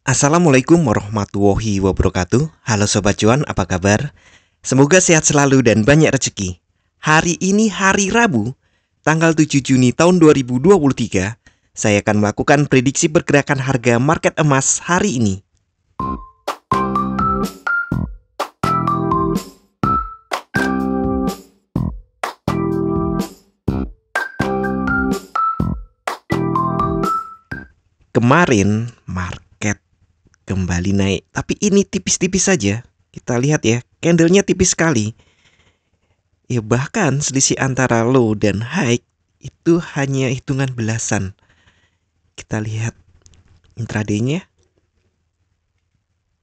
Assalamualaikum warahmatullahi wabarakatuh. Halo Sobat Cuan, apa kabar? Semoga sehat selalu dan banyak rezeki. Hari ini hari Rabu, tanggal 7 Juni tahun 2023. Saya akan melakukan prediksi pergerakan harga market emas hari ini. Kemarin market kembali naik, tapi ini tipis-tipis saja. Kita lihat ya, candlenya tipis sekali. Ya bahkan selisih antara low dan high itu hanya hitungan belasan. Kita lihat intraday-nya.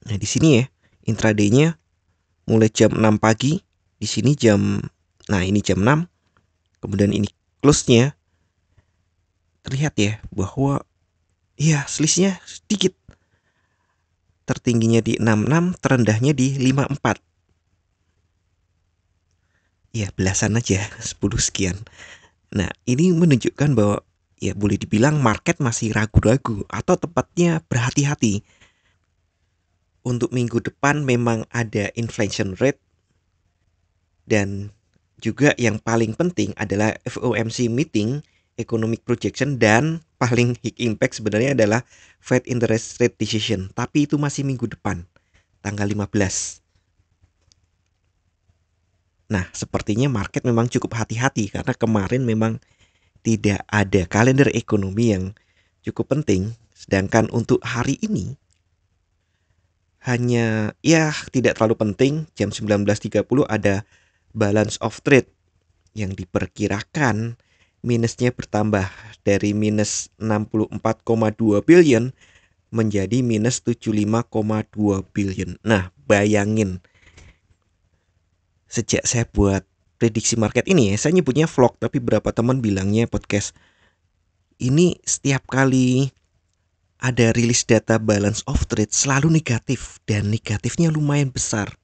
Nah, di sini ya, intraday-nya mulai jam 6 pagi, di sini ini jam 6. Kemudian ini close-nya. Terlihat ya bahwa selisihnya sedikit. Tertingginya di 66, terendahnya di 54. Ya, belasan aja, 10 sekian. Nah, ini menunjukkan bahwa boleh dibilang market masih ragu-ragu atau tepatnya berhati-hati. Untuk minggu depan memang ada inflation rate, dan juga yang paling penting adalah FOMC meeting, economic projection, dan paling high impact sebenarnya adalah Fed interest rate decision. Tapi itu masih minggu depan, tanggal 15. Nah, sepertinya market memang cukup hati-hati karena kemarin memang tidak ada kalender ekonomi yang cukup penting. Sedangkan untuk hari ini hanya tidak terlalu penting. Jam 19.30 ada balance of trade yang diperkirakan minusnya bertambah dari minus 64,2 billion menjadi minus 75,2 billion. Nah, bayangin, sejak saya buat prediksi market ini saya nyebutnya vlog, tapi beberapa teman bilangnya podcast. Ini setiap kali ada rilis data balance of trade selalu negatif, dan negatifnya lumayan besar,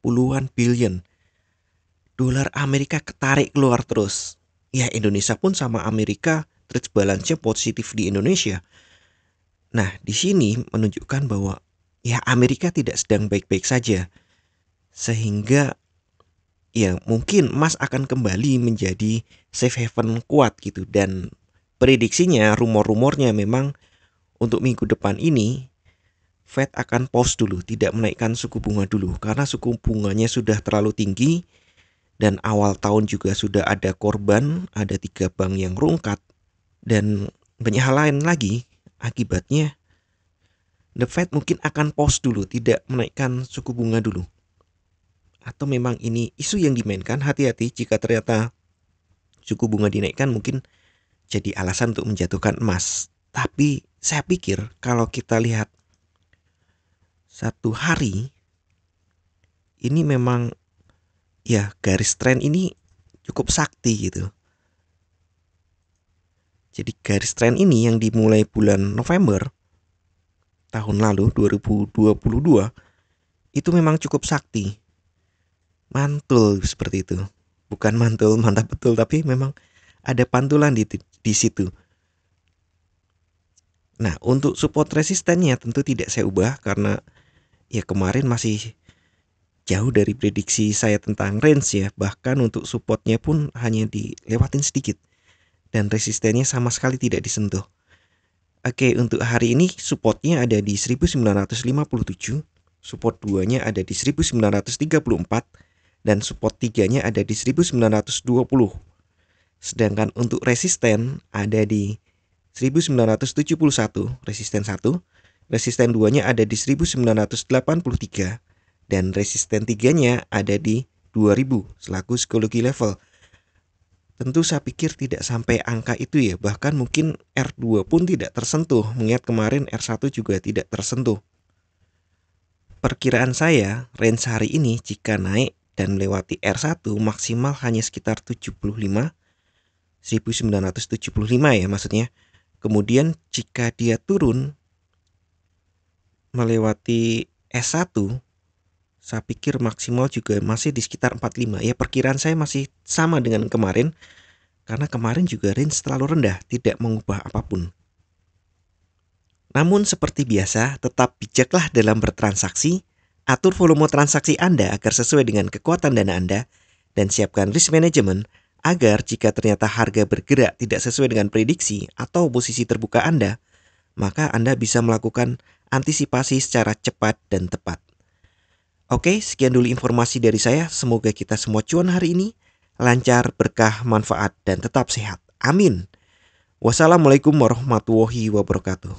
puluhan billion. Dolar Amerika ketarik keluar terus. Ya, Indonesia pun sama Amerika trade balance-nya positif di Indonesia. Nah, di sini menunjukkan bahwa Amerika tidak sedang baik-baik saja. Sehingga mungkin emas akan kembali menjadi safe haven kuat gitu. Dan prediksinya, rumor-rumornya memang untuk minggu depan ini Fed akan pause dulu, tidak menaikkan suku bunga dulu karena suku bunganya sudah terlalu tinggi. Dan awal tahun juga sudah ada korban, ada 3 bank yang rungkat, dan banyak hal lain lagi. Akibatnya The Fed mungkin akan pause dulu, tidak menaikkan suku bunga dulu. Atau memang ini isu yang dimainkan, hati-hati jika ternyata suku bunga dinaikkan mungkin jadi alasan untuk menjatuhkan emas. Tapi saya pikir kalau kita lihat satu hari, ini memang garis tren ini cukup sakti gitu. Jadi garis tren ini yang dimulai bulan November tahun lalu 2022 itu memang cukup sakti. Mantul seperti itu. Bukan mantul mantap betul, tapi memang ada pantulan di situ. Nah, untuk support resistennya tentu tidak saya ubah karena kemarin masih jauh dari prediksi saya tentang range ya. Bahkan untuk supportnya pun hanya dilewatin sedikit, dan resistennya sama sekali tidak disentuh. Oke, untuk hari ini supportnya ada di 1957, support 2-nya ada di 1934, dan support 3-nya ada di 1920. Sedangkan untuk resisten ada di 1971, resisten 1, resisten 2-nya ada di 1983, dan resisten 3-nya ada di 2000 selaku psikologi level. Tentu saya pikir tidak sampai angka itu ya, bahkan mungkin R2 pun tidak tersentuh, mengingat kemarin R1 juga tidak tersentuh. Perkiraan saya range hari ini jika naik dan melewati R1 maksimal hanya sekitar 1975 ya maksudnya. Kemudian jika dia turun melewati S1, saya pikir maksimal juga masih di sekitar 45. Ya, perkiraan saya masih sama dengan kemarin, karena kemarin juga range terlalu rendah, tidak mengubah apapun. Namun seperti biasa, tetap bijaklah dalam bertransaksi, atur volume transaksi Anda agar sesuai dengan kekuatan dana Anda, dan siapkan risk management agar jika ternyata harga bergerak tidak sesuai dengan prediksi atau posisi terbuka Anda, maka Anda bisa melakukan antisipasi secara cepat dan tepat. Oke, sekian dulu informasi dari saya. Semoga kita semua cuan hari ini, lancar, berkah, manfaat, dan tetap sehat. Amin. Wassalamualaikum warahmatullahi wabarakatuh.